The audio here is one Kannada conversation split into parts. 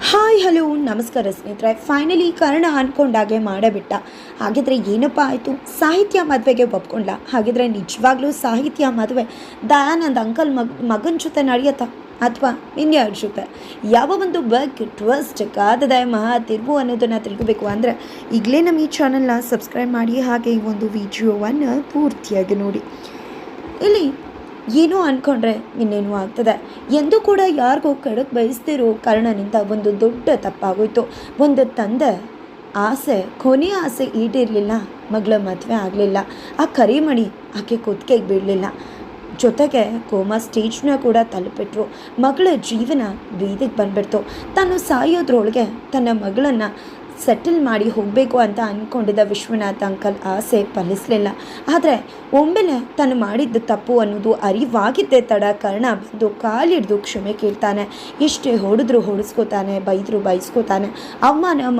ಹಾಯ್ ಹಲೋ ನಮಸ್ಕಾರ ಸ್ನೇಹಿತರೆ. ಫೈನಲಿ ಕರ್ಣ ಅಂದ್ಕೊಂಡಾಗೆ ಮಾಡಬಿಟ್ಟ. ಹಾಗಿದ್ರೆ ಏನಪ್ಪ ಆಯಿತು? ಸಾಹಿತ್ಯ ಮದುವೆಗೆ ಒಪ್ಕೊಂಡ. ಹಾಗಿದ್ರೆ ನಿಜವಾಗ್ಲೂ ಸಾಹಿತ್ಯ ಮದುವೆ ದಯಾನಂದ್ ಅಂಕಲ್ ಮಗನ ಜೊತೆ ನಡೆಯುತ್ತಾ ಅಥವಾ ಇನ್ಯಾರ ಜೊತೆ? ಯಾವ ಒಂದು ಬಗ್ ಟ್ವಿಸ್ಟ್ ಕಾದದ ಮಹಾ ತಿರುವು ಅನ್ನೋದನ್ನು ತಿಳ್ಕೋಬೇಕು ಅಂದರೆ ಈಗಲೇ ನಮ್ಮ ಈ ಚಾನಲ್ನ ಸಬ್ಸ್ಕ್ರೈಬ್ ಮಾಡಿ, ಹಾಗೆ ಈ ಒಂದು ವಿಡಿಯೋವನ್ನು ಪೂರ್ತಿಯಾಗಿ ನೋಡಿ. ಇಲ್ಲಿ ಏನೋ ಅಂದ್ಕೊಂಡ್ರೆ ಇನ್ನೇನು ಆಗ್ತದೆ ಎಂದು ಕೂಡ ಯಾರಿಗೂ ಕೆಡಕ್ಕೆ ಬಯಸ್ತಿರೋ ಕರ್ಣನಿಂದ ಒಂದು ದೊಡ್ಡ ತಪ್ಪಾಗೋಯ್ತು. ಒಂದು ತಂದೆ ಆಸೆ, ಕೊನೆಯ ಆಸೆ ಈಡೇರಲಿಲ್ಲ. ಮಗಳ ಮದುವೆ ಆಗಲಿಲ್ಲ. ಆ ಕರಿಮಣಿ ಆಕೆ ಕುತ್ತಿಗೆಗೆ ಬೀಳಲಿಲ್ಲ. ಜೊತೆಗೆ ಕೋಮಾ ಸ್ಟೇಜ್ನ ಕೂಡ ತಲುಪಿಟ್ರು. ಮಗಳ ಜೀವನ ಬೀದಿಗೆ ಬಂದ್ಬಿಡ್ತು. ತಾನು ಸಾಯೋದ್ರೊಳಗೆ ತನ್ನ ಮಗಳನ್ನು ಸೆಟಲ್ ಮಾಡಿ ಹೋಗಬೇಕು ಅಂತ ಅಂದ್ಕೊಂಡಿದ್ದ ವಿಶ್ವನಾಥ್ ಅಂಕಲ್ ಆಸೆ ಫಲಿಸಲಿಲ್ಲ. ಆದರೆ ಒಮ್ಮೆಲೆ ತಾನು ಮಾಡಿದ್ದು ತಪ್ಪು ಅನ್ನೋದು ಅರಿವಾಗಿದ್ದೇ ತಡ ಕರ್ಣ ಬಂದು ಕಾಲಿಡ್ದು ಕ್ಷಮೆ ಕೇಳ್ತಾನೆ. ಎಷ್ಟೇ ಹೊಡೆಸ್ಕೋತಾನೆ, ಬೈದರೂ ಬೈಸ್ಕೋತಾನೆ, ಅವಮಾನ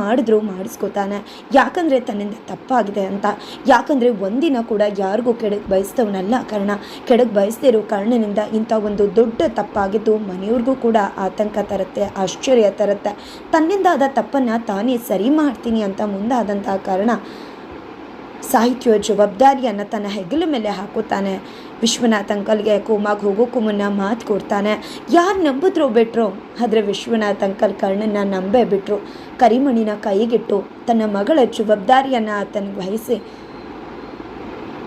ಮಾಡಿಸ್ಕೋತಾನೆ. ಯಾಕಂದರೆ ತನ್ನಿಂದ ತಪ್ಪಾಗಿದೆ ಅಂತ. ಯಾಕಂದರೆ ಒಂದಿನ ಕೂಡ ಯಾರಿಗೂ ಕೆಡಕ್ಕೆ ಬಯಸ್ತವನಲ್ಲ ಕರ್ಣ. ಕೆಡಕ್ಕೆ ಬಯಸ್ತಿರೋ ಕರ್ಣನಿಂದ ಇಂಥ ಒಂದು ದೊಡ್ಡ ತಪ್ಪಾಗಿದ್ದು ಮನೆಯವ್ರಿಗೂ ಕೂಡ ಆತಂಕ ತರುತ್ತೆ, ಆಶ್ಚರ್ಯ ತರುತ್ತೆ. ತನ್ನಿಂದಾದ ತಪ್ಪನ್ನು ತಾನೇ ಸರಿ ಮಾಡ್ತೀನಿ ಅಂತ ಮುಂದಾದಂಥ ಕಾರಣ ಸಾಹಿತ್ಯ ಜವಾಬ್ದಾರಿಯನ್ನು ತನ್ನ ಹೆಗಲ ಮೇಲೆ ಹಾಕೋತಾನೆ. ವಿಶ್ವನಾಥ್ ಅಂಕಲ್ಗೆ ಕೋಮಾಗೆ ಹೋಗೋಕ್ಕೂ ಮುನ್ನ ಮಾತು ಕೊಡ್ತಾನೆ. ಯಾರು ನಂಬಿದ್ರೋ ಬಿಟ್ರೋ, ಆದರೆ ವಿಶ್ವನಾಥ್ ಅಂಕಲ್ ಕರ್ಣನ ನಂಬೇ ಬಿಟ್ರು. ಕರಿಮಣಿನ ಕೈಗಿಟ್ಟು ತನ್ನ ಮಗಳ ಜವಾಬ್ದಾರಿಯನ್ನು ಆತನಿಗೆ ವಹಿಸಿ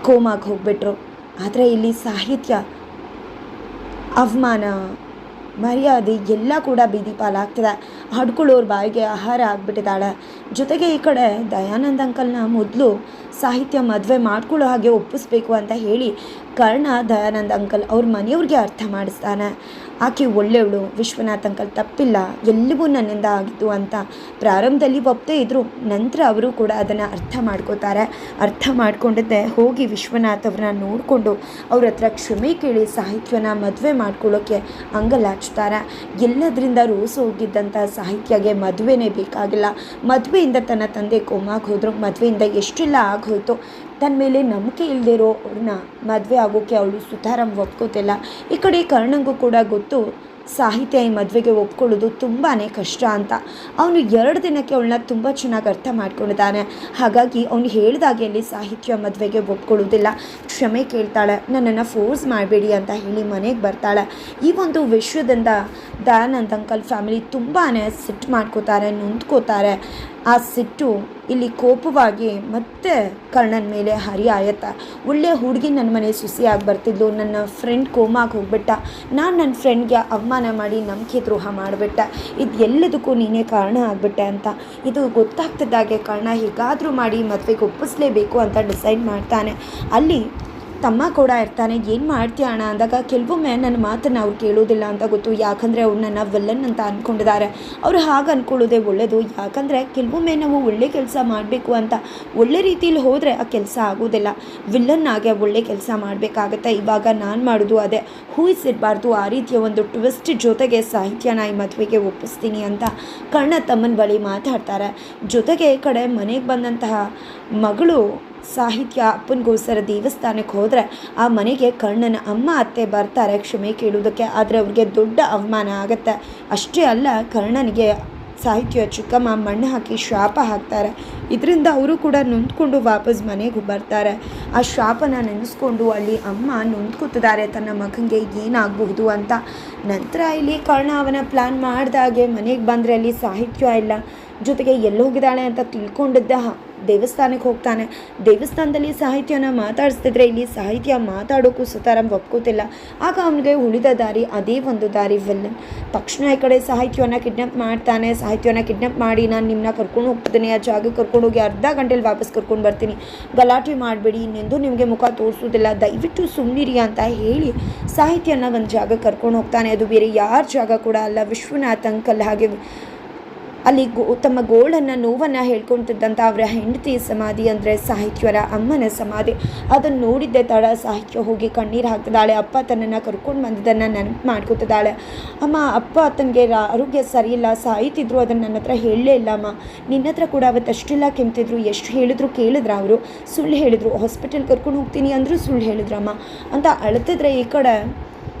ಕೋಮಾಗೆ ಹೋಗ್ಬಿಟ್ರು. ಆದರೆ ಇಲ್ಲಿ ಸಾಹಿತ್ಯ ಅವಮಾನ, ಮರ್ಯಾದೆ ಎಲ್ಲ ಕೂಡ ಬೀದಿ ಪಾಲಾಗ್ತದೆ. ಹಡ್ಕೊಳ್ಳೋರು ಬಾಯಿಗೆ ಆಹಾರ ಆಗಿಬಿಟ್ಟಿದ್ದಾಳೆ. ಜೊತೆಗೆ ಈ ಕಡೆ ದಯಾನಂದ್ ಅಂಕಲ್ನ ಮೊದಲು ಸಾಹಿತ್ಯ ಮದುವೆ ಮಾಡ್ಕೊಳ್ಳೋ ಹಾಗೆ ಒಪ್ಪಿಸ್ಬೇಕು ಅಂತ ಹೇಳಿ ಕರ್ಣ ದಯಾನಂದ್ ಅಂಕಲ್ ಅವ್ರ ಮನೆಯವ್ರಿಗೆ ಅರ್ಥ ಮಾಡಿಸ್ತಾನೆ. ಆಕೆ ಒಳ್ಳೆಯವಳು, ವಿಶ್ವನಾಥ್ ಅಂಕಲ್ ತಪ್ಪಿಲ್ಲ, ಎಲ್ಲವೂ ನನ್ನಿಂದ ಆಗಿತ್ತು ಅಂತ ಪ್ರಾರಂಭದಲ್ಲಿ ಒಪ್ಪದೇ ಇದ್ದರು. ನಂತರ ಅವರು ಕೂಡ ಅದನ್ನು ಅರ್ಥ ಮಾಡ್ಕೋತಾರೆ. ಅರ್ಥ ಮಾಡ್ಕೊಂಡಿದ್ದೆ ಹೋಗಿ ವಿಶ್ವನಾಥ್ ಅವ್ರನ್ನ ನೋಡಿಕೊಂಡು ಅವ್ರ ಹತ್ರ ಕ್ಷಮೆ ಕೇಳಿ ಸಾಹಿತ್ಯನ ಮದುವೆ ಮಾಡ್ಕೊಳ್ಳೋಕ್ಕೆ ಅಂಗಲಾಚ್ತಾರೆ. ಎಲ್ಲದರಿಂದ ರೋಸು ಹೋಗಿದ್ದಂಥ ಸಾಹಿತ್ಯಗೆ ಮದುವೆನೇ ಬೇಕಾಗಿಲ್ಲ. ಮದುವೆಯಿಂದ ತನ್ನ ತಂದೆ ಕೋಮಾಗೆ ಹೋದರು. ಮದುವೆಯಿಂದ ಎಷ್ಟೆಲ್ಲ ಆಗೋಯ್ತು. ತನ್ನ ಮೇಲೆ ನಂಬಿಕೆ ಇಲ್ಲದಿರೋ ಅವ್ರನ್ನ ಮದುವೆ ಆಗೋಕ್ಕೆ ಅವಳು ಸುತಾರಾಮ್ ಒಪ್ಕೋತಿಲ್ಲ. ಈ ಕಡೆ ಕರ್ಣಂಗೂ ಕೂಡ ಗೊತ್ತು ಸಾಹಿತ್ಯ ಈ ಮದುವೆಗೆ ಒಪ್ಕೊಳ್ಳೋದು ತುಂಬಾ ಕಷ್ಟ ಅಂತ. ಅವನು 2 ದಿನಕ್ಕೆ ಅವಳನ್ನ ತುಂಬ ಚೆನ್ನಾಗಿ ಅರ್ಥ ಮಾಡ್ಕೊಂಡಿದ್ದಾನೆ. ಹಾಗಾಗಿ ಅವನು ಹೇಳಿದಾಗೆ ಅಲ್ಲಿ ಸಾಹಿತ್ಯ ಮದುವೆಗೆ ಒಪ್ಕೊಳ್ಳೋದಿಲ್ಲ. ಕ್ಷಮೆ ಕೇಳ್ತಾಳೆ, ನನ್ನನ್ನು ಫೋರ್ಸ್ ಮಾಡಬೇಡಿ ಅಂತ ಹೇಳಿ ಮನೆಗೆ ಬರ್ತಾಳೆ. ಈ ಒಂದು ವಿಷಯದಿಂದ ದಯಾನಂದ್ ಅಂಕಲ್ ಫ್ಯಾಮಿಲಿ ತುಂಬಾ ಸಿಟ್ಟು ಮಾಡ್ಕೋತಾರೆ, ನೊಂದ್ಕೋತಾರೆ. ಆ ಸಿಟ್ಟು ಇಲ್ಲಿ ಕೋಪವಾಗಿ ಮತ್ತೆ ಕರ್ಣನ ಮೇಲೆ ಹರಿಯಾಯತ್ತ. ಒಳ್ಳೆಯ ಹುಡುಗಿ ನನ್ನ ಮನೆ ಸುಸಿಯಾಗಿ ಬರ್ತಿದ್ಲು, ನನ್ನ ಫ್ರೆಂಡ್ ಕೋಮಾಗಿ ಹೋಗ್ಬಿಟ್ಟ, ನಾನು ನನ್ನ ಫ್ರೆಂಡ್ಗೆ ಅವಮಾನ ಮಾಡಿ ನಂಬಿಕೆ ದ್ರೋಹ ಮಾಡಿಬಿಟ್ಟ, ಇದು ಎಲ್ಲದಕ್ಕೂ ನೀನೇ ಕಾರಣ ಆಗಿಬಿಟ್ಟೆ ಅಂತ. ಇದು ಗೊತ್ತಾಗ್ತಿದ್ದಾಗೆ ಕರ್ಣ ಹೇಗಾದರೂ ಮಾಡಿ ಮದುವೆಗೆ ಒಪ್ಪಿಸ್ಲೇಬೇಕು ಅಂತ ಡಿಸೈಡ್ ಮಾಡ್ತಾನೆ. ಅಲ್ಲಿ ತಮ್ಮ ಕೂಡ ಇರ್ತಾನೆ. ಏನು ಮಾಡ್ತೀಯ ಅಣ್ಣ ಅಂದಾಗ ಕೆಲವೊಮ್ಮೆ ನನ್ನ ಮಾತನ್ನು ಅವ್ರು ಕೇಳೋದಿಲ್ಲ ಅಂತ ಗೊತ್ತು. ಯಾಕಂದರೆ ಅವ್ರು ನನ್ನ ವಿಲ್ಲನ್ ಅಂತ ಅಂದ್ಕೊಂಡಿದ್ದಾರೆ. ಅವರು ಹಾಗೆ ಅಂದ್ಕೊಳ್ಳೋದೇ ಒಳ್ಳೆಯದು. ಯಾಕಂದರೆ ಕೆಲವೊಮ್ಮೆ ನಾವು ಒಳ್ಳೆ ಕೆಲಸ ಮಾಡಬೇಕು ಅಂತ ಒಳ್ಳೆ ರೀತಿಯಲ್ಲಿ ಹೋದರೆ ಆ ಕೆಲಸ ಆಗೋದಿಲ್ಲ. ವಿಲ್ಲನ್ನಾಗೆ ಒಳ್ಳೆ ಕೆಲಸ ಮಾಡಬೇಕಾಗತ್ತೆ. ಇವಾಗ ನಾನು ಮಾಡೋದು ಅದೇ, ಊಹಿಸಿರಬಾರ್ದು ಆ ರೀತಿಯ ಒಂದು ಟ್ವಿಸ್ಟ್ ಜೊತೆಗೆ ಸಾಹಿತ್ಯನ ಈ ಮದುವೆಗೆ ಒಪ್ಪಿಸ್ತೀನಿ ಅಂತ ಕರ್ಣ ತಮ್ಮನ ಬಳಿ ಮಾತಾಡ್ತಾರೆ. ಜೊತೆಗೆ ಈ ಕಡೆ ಮನೆಗೆ ಬಂದಂತಹ ಮಗಳು ಸಾಹಿತ್ಯ ಅಪ್ಪನಿಗೋಸ್ಕರ ದೇವಸ್ಥಾನಕ್ಕೆ ಹೋದರೆ ಆ ಮನೆಗೆ ಕರ್ಣನ ಅಮ್ಮ ಅತ್ತೆ ಬರ್ತಾರೆ ಕ್ಷಮೆ ಕೇಳೋದಕ್ಕೆ. ಆದರೆ ಅವ್ರಿಗೆ ದೊಡ್ಡ ಅವಮಾನ ಆಗುತ್ತೆ. ಅಷ್ಟೇ ಅಲ್ಲ, ಕರ್ಣನಿಗೆ ಸಾಹಿತ್ಯ ಚಿಕ್ಕಮ್ಮ ಮಣ್ಣು ಹಾಕಿ ಶಾಪ ಹಾಕ್ತಾರೆ. ಇದರಿಂದ ಅವರು ಕೂಡ ನೊಂದ್ಕೊಂಡು ವಾಪಸ್ ಮನೆಗೆ ಬರ್ತಾರೆ. ಆ ಶಾಪನ ನೆನೆಸ್ಕೊಂಡು ಅಲ್ಲಿ ಅಮ್ಮ ನೊಂದ್ಕೊತಿದ್ದಾರೆ ತನ್ನ ಮಗನಿಗೆ ಏನಾಗಬಹುದು ಅಂತ. ನಂತರ ಇಲ್ಲಿ ಕರ್ಣ ಅವನ ಪ್ಲ್ಯಾನ್ ಮಾಡಿದಾಗೆ ಮನೆಗೆ ಬಂದರೆ ಅಲ್ಲಿ ಸಾಹಿತ್ಯ ಇಲ್ಲ. ಜೊತೆಗೆ ಎಲ್ಲೋಗಿದ್ದಾಳೆ ಅಂತ ತಿಳ್ಕೊಂಡಿದ್ದ ದೇವಸ್ಥಾನಕ್ಕೆ ಹೋಗ್ತಾನೆ. ದೇವಸ್ಥಾನದಲ್ಲಿ ಸಾಹಿತ್ಯನ ಮಾತಾಡಿಸ್ತಿದ್ರೆ ಇಲ್ಲಿ ಸಾಹಿತ್ಯ ಮಾತಾಡೋಕ್ಕೂ ಸುತಾರಾಮ್ ಒಪ್ಕೋತಿಲ್ಲ. ಆಗ ಅವನಿಗೆ ಉಳಿದ ದಾರಿ ಅದೇ ಒಂದು ದಾರಿ, ವಿಲ್ಲನ್. ತಕ್ಷಣ ಈ ಕಡೆ ಸಾಹಿತ್ಯನ ಕಿಡ್ನಾಪ್ ಮಾಡ್ತಾನೆ. ಸಾಹಿತ್ಯನ ಕಿಡ್ನಾಪ್ ಮಾಡಿ ನಾನು ನಿಮ್ಮನ್ನ ಕರ್ಕೊಂಡು ಹೋಗ್ತಿದ್ದೀನಿ, ಆ ಜಾಗಕ್ಕೆ ಕರ್ಕೊಂಡೋಗಿ ಅರ್ಧ ಗಂಟೆಲಿ ವಾಪಸ್ ಕರ್ಕೊಂಡು ಬರ್ತೀನಿ, ಗಲಾಟೆ ಮಾಡಬೇಡಿ, ಇನ್ನೆಂದೂ ನಿಮಗೆ ಮುಖ ತೋರಿಸೋದಿಲ್ಲ, ದಯವಿಟ್ಟು ಸುಮ್ಮನಿರಿ ಅಂತ ಹೇಳಿ ಸಾಹಿತ್ಯನ ಒಂದು ಜಾಗಕ್ಕೆ ಕರ್ಕೊಂಡು ಹೋಗ್ತಾನೆ. ಅದು ಬೇರೆ ಯಾರ ಜಾಗ ಕೂಡ ಅಲ್ಲ, ವಿಶ್ವನಾಥ್ ಅಂಕಲ್ ಹಾಗೆ ಅಲ್ಲಿ ತಮ್ಮ ಗೋಳನ್ನು ನೋವನ್ನು ಹೇಳ್ಕೊತಿದ್ದಂಥ ಅವರ ಹೆಂಡತಿ ಸಮಾಧಿ ಅಂದರೆ ಸಾಹಿತ್ಯರ ಅಮ್ಮನ ಸಮಾಧಿ. ಅದನ್ನು ನೋಡಿದ್ದೆ ತಡ ಸಾಹಿತ್ಯ ಹೋಗಿ ಕಣ್ಣೀರು ಹಾಕ್ತಿದ್ದಾಳೆ. ಅಪ್ಪ ತನ್ನನ್ನು ಕರ್ಕೊಂಡು ಬಂದಿದ್ದನ್ನು ನೆನಪು ಮಾಡ್ಕೊತಿದ್ದಾಳೆ. ಅಮ್ಮ, ಅಪ್ಪ ತನಗೆ ಆರೋಗ್ಯ ಸರಿಯಿಲ್ಲ, ಸಾಯ್ತಿದ್ರು, ಅದನ್ನು ನನ್ನ ಹತ್ರ ಹೇಳಲೇ ಇಲ್ಲ ಅಮ್ಮ. ನಿನ್ನ ಹತ್ರ ಕೂಡ ಅವತ್ತಷ್ಟೆಲ್ಲ ಕೆಮ್ತಿದ್ರು, ಎಷ್ಟು ಹೇಳಿದ್ರು ಕೇಳಿದ್ರ ಅವರು? ಸುಳ್ಳು ಹೇಳಿದ್ರು. ಹಾಸ್ಪಿಟಲ್ ಕರ್ಕೊಂಡು ಹೋಗ್ತೀನಿ ಅಂದರೂ ಸುಳ್ಳು ಹೇಳಿದ್ರಮ್ಮ ಅಂತ ಅಳ್ತಿದ್ರೆ ಈ ಕಡೆ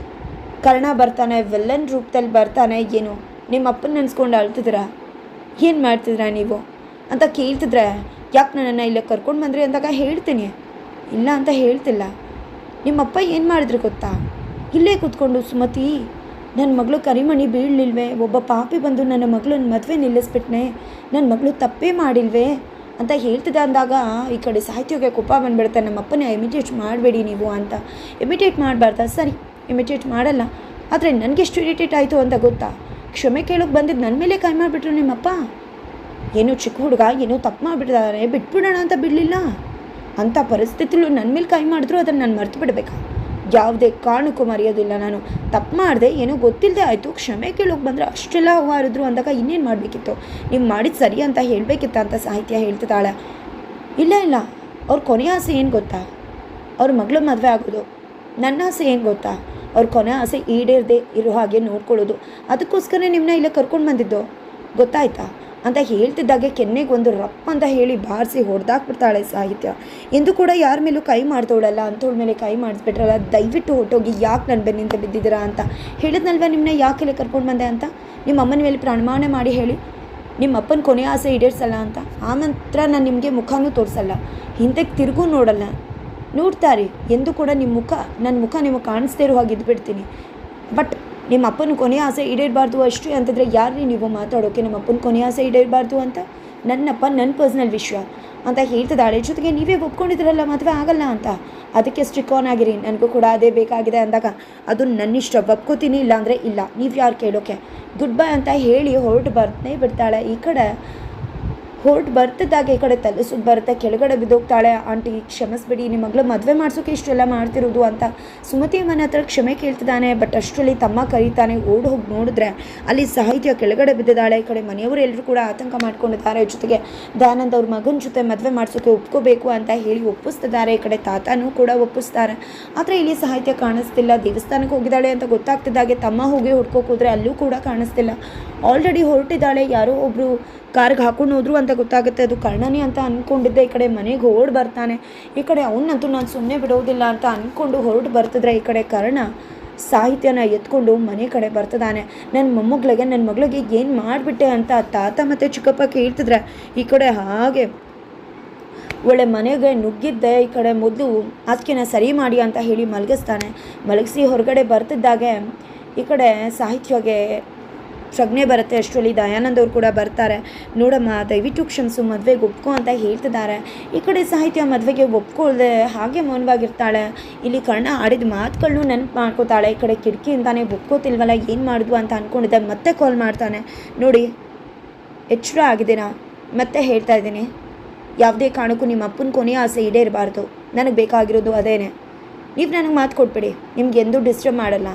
ಕರ್ಣ ಬರ್ತಾನೆ, ವಿಲ್ಲನ್ ರೂಪದಲ್ಲಿ ಬರ್ತಾನೆ. ಏನು ನಿಮ್ಮ ಅಪ್ಪನ ನೆನೆಸ್ಕೊಂಡು ಅಳ್ತಿದ್ದೀರಾ, ಏನು ಮಾಡ್ತಿದ್ದೀರಾ ನೀವು ಅಂತ ಕೇಳ್ತಿದ್ರೆ, ಯಾಕೆ ನನ್ನನ್ನು ಇಲ್ಲೇ ಕರ್ಕೊಂಡು ಬಂದ್ರಿ ಅಂದಾಗ ಹೇಳ್ತೀನಿ, ಇಲ್ಲ ಅಂತ ಹೇಳ್ತಿಲ್ಲ. ನಿಮ್ಮಪ್ಪ ಏನು ಮಾಡಿದ್ರು ಗೊತ್ತಾ, ಇಲ್ಲೇ ಕೂತ್ಕೊಂಡು ಸುಮತಿ ನನ್ನ ಮಗಳು ಕರಿಮಣಿ ಬೀಳಲಿಲ್ವೇ, ಒಬ್ಬ ಪಾಪಿ ಬಂದು ನನ್ನ ಮಗಳನ್ನ ಮದುವೆ ನಿಲ್ಲಿಸ್ಬಿಟ್ನೆ, ನನ್ನ ಮಗಳು ತಪ್ಪೇ ಮಾಡಿಲ್ವೇ ಅಂತ ಹೇಳ್ತಿದ್ದೆ ಅಂದಾಗ ಈ ಕಡೆ ಸಾಹಿತ್ಯಕ್ಕೆ ಕೋಪ ಬಂದುಬಿಡುತ್ತೆ. ನಮ್ಮಪ್ಪನೇ ಇಮಿಟೇಟ್ ಮಾಡಬೇಡಿ ನೀವು ಅಂತ. ಇಮಿಟೇಟ್ ಮಾಡಬಾರ್ದ? ಸರಿ, ಇಮಿಟೇಟ್ ಮಾಡಲ್ಲ. ಆದರೆ ನನಗೆಷ್ಟು ಇರಿಟೇಟ್ ಆಯಿತು ಅಂತ ಗೊತ್ತಾ, ಕ್ಷಮೆ ಕೇಳೋಕ್ಕೆ ಬಂದಿದ್ದು ನನ್ನ ಮೇಲೆ ಕೈ ಮಾಡಿಬಿಟ್ರು ನಿಮ್ಮಪ್ಪ. ಏನೋ ಚಿಕ್ಕ ಹುಡುಗ ಏನೋ ತಪ್ಪು ಮಾಡಿಬಿಟ್ಟಿದ್ದಾರೆ, ಬಿಟ್ಬಿಡೋಣ ಅಂತ ಬಿಡಲಿಲ್ಲ. ಅಂಥ ಪರಿಸ್ಥಿತಿಲೂ ನನ್ನ ಮೇಲೆ ಕೈ ಮಾಡಿದ್ರು, ಅದನ್ನು ನಾನು ಮರ್ತು ಬಿಡಬೇಕಾ? ಯಾವುದೇ ಕಾರಣಕ್ಕೂ ಮರೆಯೋದಿಲ್ಲ. ನಾನು ತಪ್ಪು ಮಾಡಿದೆ, ಏನೋ ಗೊತ್ತಿಲ್ಲದೆ ಆಯಿತು, ಕ್ಷಮೆ ಕೇಳೋಕೆ ಬಂದರೆ ಅಷ್ಟೆಲ್ಲ ಹರಿದ್ರು ಅಂದಾಗ ಇನ್ನೇನು ಮಾಡಬೇಕಿತ್ತು? ನೀವು ಮಾಡಿದ್ದು ಸರಿ ಅಂತ ಹೇಳಬೇಕಿತ್ತ ಅಂತ ಸಾಹಿತ್ಯ ಹೇಳ್ತಿದ್ದಾಳೆ. ಇಲ್ಲ ಇಲ್ಲ, ಅವ್ರ ಕೊನೆಯ ಆಸೆ ಏನು ಗೊತ್ತಾ, ಅವ್ರ ಮಗಳು ಮದುವೆ ಆಗೋದು. ನನ್ನ ಆಸೆ ಏನು ಗೊತ್ತಾ, ಅವ್ರ ಕೊನೆ ಆಸೆ ಈಡೇರದೆ ಇರೋ ಹಾಗೆ ನೋಡ್ಕೊಳ್ಳೋದು. ಅದಕ್ಕೋಸ್ಕರ ನಿಮ್ಮನ್ನ ಇಲ್ಲೇ ಕರ್ಕೊಂಡು ಬಂದಿದ್ದು, ಗೊತ್ತಾಯ್ತಾ ಅಂತ ಹೇಳ್ತಿದ್ದಾಗೆ ಕೆನ್ನೆಗೆ ಒಂದು ರಪ್ಪ ಅಂತ ಹೇಳಿ ಬಾರಿಸಿ ಹೊಡೆದಾಕ್ಬಿಡ್ತಾಳೆ ಸಾಹಿತ್ಯ. ಎಂದು ಕೂಡ ಯಾರ ಮೇಲೂ ಕೈ ಮಾಡ್ತೋಳಲ್ಲ, ಅಂಥವ್ಳ ಮೇಲೆ ಕೈ ಮಾಡಿಸ್ಬಿಟ್ರಲ್ಲ, ದಯವಿಟ್ಟು ಹೊಟ್ಟೋಗಿ ಯಾಕೆ ನನ್ನ ಬೆನ್ನಿಂದ ಬಿದ್ದಿದ್ದೀರಾ ಅಂತ ಹೇಳಿದ್ನಲ್ವ ನಿಮ್ಮನ್ನ ಯಾಕೆಲ್ಲ ಕರ್ಕೊಂಡು ಬಂದೆ ಅಂತ. ನಿಮ್ಮ ಅಮ್ಮನ ಮೇಲೆ ಪ್ರಮಾಣ ಮಾಡಿ ಹೇಳಿ, ನಿಮ್ಮ ಅಪ್ಪನ ಕೊನೆ ಆಸೆ ಈಡೇರಿಸಲ್ಲ ಅಂತ. ಆ ನಂತರ ನಾನು ನಿಮಗೆ ಮುಖನೂ ತೋರಿಸಲ್ಲ, ಹಿಂದಕ್ಕೆ ತಿರುಗೂ ನೋಡಲ್ಲ. ನೋಡ್ತಾರೆ ಎಂದು ಕೂಡ ನನ್ನ ಮುಖ ನಿಮಗೆ ಕಾಣಿಸ್ದೇ ಇರೋ ಹಾಗೆ ಇದ್ಬಿಡ್ತೀನಿ. ಬಟ್ ನಿಮ್ಮ ಅಪ್ಪನ ಕೊನೆ ಆಸೆ ಈಡೇರಬಾರ್ದು ಅಷ್ಟೇ ಅಂತಂದರೆ ಯಾರೇ ನೀವು ಮಾತಾಡೋಕ್ಕೆ, ನಮ್ಮ ಅಪ್ಪನ ಕೊನೆ ಆಸೆ ಈಡೇರಬಾರ್ದು ಅಂತ? ನನ್ನಪ್ಪ ನನ್ನ ಪರ್ಸ್ನಲ್ ವಿಷಯ ಅಂತ ಹೇಳ್ತಿದ್ದಾಳೆ. ಜೊತೆಗೆ ನೀವೇ ಒಪ್ಕೊಂಡಿದ್ರಲ್ಲ ಮದುವೆ ಆಗಲ್ಲ ಅಂತ, ಅದಕ್ಕೆ ಸ್ಟ್ರಿಕ್ ಆನ್ ಆಗಿರಿ, ನನಗೂ ಕೂಡ ಅದೇ ಬೇಕಾಗಿದೆ ಅಂದಾಗ ಅದು ನನ್ನಿಷ್ಟ, ಒಪ್ಕೋತೀನಿ, ಇಲ್ಲಾಂದರೆ ಇಲ್ಲ, ನೀವು ಯಾರು ಕೇಳೋಕ್ಕೆ, ಗುಡ್ ಬೈ ಅಂತ ಹೇಳಿ ಹೊರಟು ಬರ್ತನೇ ಬಿಡ್ತಾಳೆ. ಈ ಕಡೆ ಹೊರಟು ಬರ್ತಿದ್ದಾಗ ಈ ಕಡೆ ತಲೆ ಸುತ್ತು ಬರುತ್ತೆ, ಕೆಳಗಡೆ ಬಿದ್ದೋಗ್ತಾಳೆ. ಆಂಟಿ ಕ್ಷಮಿಸ್ಬಿಡಿ, ನಿಮ್ಮ ಮಗಳು ಮದುವೆ ಮಾಡಿಸೋಕೆ ಇಷ್ಟೆಲ್ಲ ಮಾಡ್ತಿರೋದು ಅಂತ ಸುಮತಿ ಮನೆ ಹತ್ರ ಕ್ಷಮೆ ಕೇಳ್ತಿದ್ದಾನೆ. ಬಟ್ ಅಷ್ಟರಲ್ಲಿ ತಮ್ಮ ಕರೀತಾನೆ. ಓಡಿ ಹೋಗಿ ನೋಡಿದ್ರೆ ಅಲ್ಲಿ ಸಾಹಿತ್ಯ ಕೆಳಗಡೆ ಬಿದ್ದಿದ್ದಾಳೆ. ಈ ಕಡೆ ಮನೆಯವರು ಎಲ್ಲರೂ ಕೂಡ ಆತಂಕ ಮಾಡ್ಕೊಂಡಿದ್ದಾರೆ. ಜೊತೆಗೆ ದಯಾನಂದ್ ಅವ್ರ ಮಗನ ಜೊತೆ ಮದುವೆ ಮಾಡಿಸೋಕೆ ಒಪ್ಕೋಬೇಕು ಅಂತ ಹೇಳಿ ಒಪ್ಪಿಸ್ತಿದ್ದಾರೆ. ಈ ಕಡೆ ತಾತನೂ ಕೂಡ ಒಪ್ಪಿಸ್ತಾರೆ. ಆದರೆ ಇಲ್ಲಿ ಸಾಹಿತ್ಯ ಕಾಣಿಸ್ತಿಲ್ಲ. ದೇವಸ್ಥಾನಕ್ಕೆ ಹೋಗಿದ್ದಾಳೆ ಅಂತ ಗೊತ್ತಾಗ್ತಿದ್ದಾಗೆ ತಮ್ಮ ಹೋಗಿ ಹುಡ್ಕೋಕೆ ಹೋದರೆ ಅಲ್ಲೂ ಕೂಡ ಕಾಣಿಸ್ತಿಲ್ಲ. ಆಲ್ರೆಡಿ ಹೊರಟಿದ್ದಾಳೆ. ಯಾರೋ ಒಬ್ಬರು ಕಾರ್ಗೆ ಹಾಕೊಂಡು ಹೋದ್ರು ಅಂತ ಗೊತ್ತಾಗುತ್ತೆ, ಅದು ಕರ್ಣನೇ ಅಂತ ಅಂದ್ಕೊಂಡಿದ್ದೆ. ಈ ಕಡೆ ಮನೆಗೆ ಹೊರಡು ಬರ್ತಾನೆ. ಈ ಕಡೆ ಅವನಂತೂ ನಾನು ಸುಮ್ಮನೆ ಬಿಡೋದಿಲ್ಲ ಅಂತ ಅಂದ್ಕೊಂಡು ಹೊರಟು ಬರ್ತಿದ್ರೆ ಈ ಕಡೆ ಕರ್ಣ ಸಾಹಿತ್ಯನ ಎತ್ಕೊಂಡು ಮನೆ ಕಡೆ ಬರ್ತಿದ್ದಾನೆ. ನನ್ನ ಮಗಳಿಗೆ ಏನು ಮಾಡಿಬಿಟ್ಟೆ ಅಂತ ತಾತ ಮತ್ತು ಚಿಕ್ಕಪ್ಪ ಕೇಳ್ತಿದ್ರೆ ಈ ಕಡೆ ಹಾಗೆ ಒಳ್ಳೆ ಮನೆಗೆ ನುಗ್ಗಿದ್ದೆ. ಈ ಕಡೆ ಮೊದಲು ಅದಕ್ಕೆನ ಸರಿ ಮಾಡಿ ಅಂತ ಹೇಳಿ ಮಲಗಿಸಿ ಹೊರಗಡೆ ಬರ್ತಿದ್ದಾಗೆ ಈ ಕಡೆ ಸಾಹಿತ್ಯಗೆ ಪ್ರಜ್ಞೆ ಬರುತ್ತೆ. ಅಷ್ಟರಲ್ಲಿ ದಯಾನಂದ್ ಅವ್ರು ಕೂಡ ಬರ್ತಾರೆ. ನೋಡಮ್ಮ, ದಯವಿಟ್ಟು ಕ್ಷಮಿಸು, ಮದುವೆಗೆ ಒಪ್ಕೊ ಅಂತ ಹೇಳ್ತಿದ್ದಾರೆ. ಈ ಕಡೆ ಸಾಹಿತ್ಯ ಮದುವೆಗೆ ಒಪ್ಕೊಳ್ದೆ ಹಾಗೆ ಮೌನವಾಗಿರ್ತಾಳೆ. ಇಲ್ಲಿ ಕರ್ಣ ಆಡಿದ ಮಾತುಗಳನ್ನು ನೆನಪು ಮಾಡ್ಕೋತಾಳೆ. ಈ ಕಡೆ ಕಿಟಕಿಯಿಂದಾನೆ ಒಪ್ಕೋತಿಲ್ವಲ್ಲ, ಏನು ಮಾಡಿದ್ವು ಅಂತ ಅಂದ್ಕೊಂಡಿದ್ದೆ. ಮತ್ತೆ ಕಾಲ್ ಮಾಡ್ತಾನೆ. ನೋಡಿ, ಎಚ್ಚರ ಆಗಿದ್ದೀರಾ, ಮತ್ತೆ ಹೇಳ್ತಾ ಇದ್ದೀನಿ, ಯಾವುದೇ ಕಾರಣಕ್ಕೂ ನಿಮ್ಮ ಅಪ್ಪನ ಕೊನೆಯ ಆಸೆ ಈಡೇರಬಾರ್ದು. ನನಗೆ ಬೇಕಾಗಿರೋದು ಅದೇನೆ. ನೀವು ನನಗೆ ಮಾತು ಕೊಟ್ಬಿಡಿ, ನಿಮ್ಗೆ ಎಂದೂ ಡಿಸ್ಟರ್ಬ್ ಮಾಡಲ್ಲ,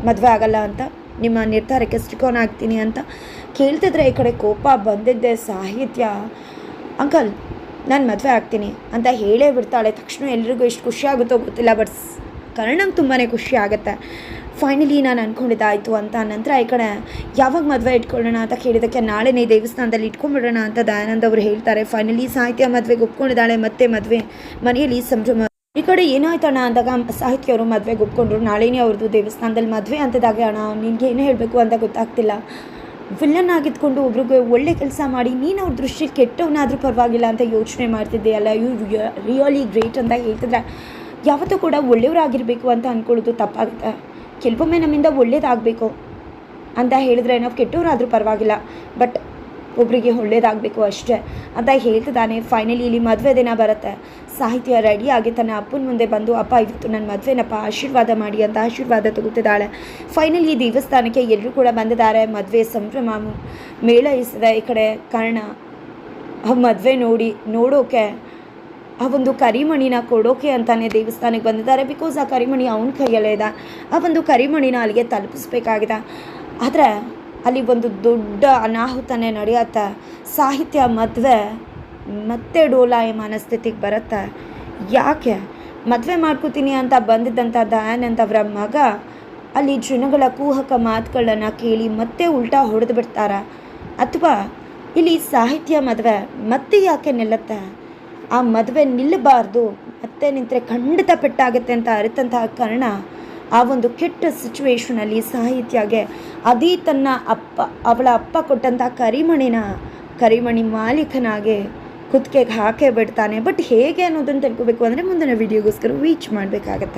ಮದುವೆ ಆಗಲ್ಲ ಅಂತ, ನಿಮ್ಮ ನಿರ್ಧಾರಕ್ಕೆ ಸ್ಟಿಕ್ ಆನ್ ಆಗ್ತೀನಿ ಅಂತ ಕೇಳ್ತಿದ್ರೆ ಈ ಕಡೆ ಕೋಪ ಬಂದಿದ್ದೆ ಸಾಹಿತ್ಯ. ಅಂಕಲ್, ನಾನು ಮದುವೆ ಆಗ್ತೀನಿ ಅಂತ ಹೇಳೇ ಬಿಡ್ತಾಳೆ. ತಕ್ಷಣ ಎಲ್ರಿಗೂ ಎಷ್ಟು ಖುಷಿ ಆಗುತ್ತೋ ಗೊತ್ತಿಲ್ಲ, ಬಟ್ ಕರ್ಣಂಗೆ ತುಂಬಾ ಖುಷಿ ಆಗುತ್ತೆ. ಫೈನಲಿ ನಾನು ಅಂದ್ಕೊಂಡಿದ್ದಾಯಿತು ಅಂತ. ನಂತರ ಈ ಕಡೆ ಯಾವಾಗ ಮದುವೆ ಇಟ್ಕೊಳ್ಳೋಣ ಅಂತ ಕೇಳಿದ್ದಕ್ಕೆ ನಾಳೆನೇ ದೇವಸ್ಥಾನದಲ್ಲಿ ಇಟ್ಕೊಂಡ್ಬಿಡೋಣ ಅಂತ ದಯಾನಂದ್ ಅವರು ಹೇಳ್ತಾರೆ. ಫೈನಲಿ ಸಾಹಿತ್ಯ ಮದುವೆಗೆ ಒಪ್ಕೊಂಡಿದ್ದಾಳೆ. ಮತ್ತೆ ಮದುವೆ ಮನೆಯಲ್ಲಿ ಸಂಭ್ರಮ. ಈ ಕಡೆ ಏನಾಯ್ತಣ್ಣ ಅಂದಾಗ ಸಾಹಿತ್ಯ ಅವರು ಮದುವೆಗೆ ಒಪ್ಕೊಂಡ್ರು. ನಾಳೆನೇ ಅವ್ರದ್ದು ದೇವಸ್ಥಾನದಲ್ಲಿ ಮದುವೆ ಅಂತಿದ್ದಾಗ, ಅಣ್ಣ ನಿನಗೆ ಏನು ಹೇಳಬೇಕು ಅಂತ ಗೊತ್ತಾಗ್ತಿಲ್ಲ, ವಿಲ್ಲನ್ ಆಗಿದ್ಕೊಂಡು ಒಬ್ರಿಗೆ ಒಳ್ಳೆ ಕೆಲಸ ಮಾಡಿ ನೀನು ಅವ್ರ ದೃಷ್ಟಿಯಲ್ಲಿ ಕೆಟ್ಟವನಾದರೂ ಪರವಾಗಿಲ್ಲ ಅಂತ ಯೋಚನೆ ಮಾಡ್ತಿದ್ದೆಯಲ್ಲ, ಯು ರಿಯಲಿ ಗ್ರೇಟ್ ಅಂತ ಹೇಳ್ತಿದ್ರೆ, ಯಾವತ್ತೂ ಕೂಡ ಒಳ್ಳೆಯವರಾಗಿರಬೇಕು ಅಂತ ಅಂದ್ಕೊಳ್ಳೋದು ತಪ್ಪಾಗುತ್ತೆ. ಕೆಲವೊಮ್ಮೆ ನಮ್ಮಿಂದ ಒಳ್ಳೇದಾಗಬೇಕು ಅಂತ ಹೇಳಿದ್ರೆ ನಾವು ಕೆಟ್ಟವರಾದರೂ ಪರವಾಗಿಲ್ಲ, ಬಟ್ ಒಬ್ಬರಿಗೆ ಒಳ್ಳೇದಾಗಬೇಕು ಅಷ್ಟೇ ಅಂತ ಹೇಳ್ತಿದ್ದಾನೆ. ಫೈನಲಿ ಇಲ್ಲಿ ಮದುವೆ ದಿನ ಬರುತ್ತೆ. ಸಾಹಿತ್ಯ ರೆಡಿಯಾಗಿ ತನ್ನ ಅಪ್ಪನ ಮುಂದೆ ಬಂದು, ಅಪ್ಪ ಇವತ್ತು ನನ್ನ ಮದುವೆನಪ್ಪ, ಆಶೀರ್ವಾದ ಮಾಡಿ ಅಂತ ಆಶೀರ್ವಾದ ತಗೋತಿದ್ದಾಳೆ. ಫೈನಲಿ ದೇವಸ್ಥಾನಕ್ಕೆ ಎಲ್ಲರೂ ಕೂಡ ಬಂದಿದ್ದಾರೆ. ಮದುವೆ ಸಂಭ್ರಮ ಮೇಳೈಸಿದೆ. ಈ ಕಡೆ ಕರ್ಣ ಆ ಮದುವೆ ನೋಡೋಕೆ ಆ ಒಂದು ಕರಿಮಣಿನ ಕೊಡೋಕೆ ಅಂತಾನೆ ದೇವಸ್ಥಾನಕ್ಕೆ ಬಂದಿದ್ದಾರೆ. ಬಿಕಾಸ್ ಆ ಕರಿಮಣಿ ಅವನ ಕೈಯಲ್ಲೇ ಇದೆ. ಆ ಒಂದು ಕರಿಮಣಿನ ಅಲ್ಲಿಗೆ ತಲುಪಿಸ್ಬೇಕಾಗಿದೆ. ಆದರೆ ಅಲ್ಲಿ ಒಂದು ದೊಡ್ಡ ಅನಾಹುತನೇ ನಡೆಯುತ್ತೆ. ಸಾಹಿತ್ಯ ಮದುವೆ ಮತ್ತೆ ಡೋಲಾಯಮಾನ ಸ್ಥಿತಿಗೆ ಬರುತ್ತೆ. ಯಾಕೆ ಮದುವೆ ಮಾಡ್ಕೋತೀನಿ ಅಂತ ಬಂದಿದ್ದಂಥ ದಯಾನಂದ್ ಅವರ ಮಗ ಅಲ್ಲಿ ಜನಗಳ ಕುಹಕ ಮಾತುಗಳನ್ನು ಕೇಳಿ ಮತ್ತೆ ಉಲ್ಟಾ ಹೊಡೆದು ಬಿಡ್ತಾರೆ. ಅಥವಾ ಇಲ್ಲಿ ಸಾಹಿತ್ಯ ಮದುವೆ ಮತ್ತೆ ಯಾಕೆ ನಿಲ್ಲುತ್ತೆ? ಆ ಮದುವೆ ನಿಲ್ಲಬಾರ್ದು, ಮತ್ತೆ ನಿಂತರೆ ಖಂಡಿತ ಪೆಟ್ಟಾಗುತ್ತೆ ಅಂತ ಅರಿತಂತಹ ಕರ್ಣ ಆ ಒಂದು ಕೆಟ್ಟ ಸಿಚುವೇಶನಲ್ಲಿ ಸಾಹಿತ್ಯಗೆ ಅದೇ ತನ್ನ ಅವಳ ಅಪ್ಪ ಕೊಟ್ಟಂಥ ಕರಿಮಣಿ ಮಾಲೀಕನಾಗೆ ಕುತ್ತಿಗೆಗೆ ಹಾಕೇ ಬಿಡ್ತಾನೆ. ಬಟ್ ಹೇಗೆ ಅನ್ನೋದನ್ನು ತಿಳ್ಕೊಬೇಕು ಅಂದರೆ ಮುಂದಿನ ವಿಡಿಯೋಗೋಸ್ಕರ ರೀಚ್ ಮಾಡಬೇಕಾಗತ್ತೆ.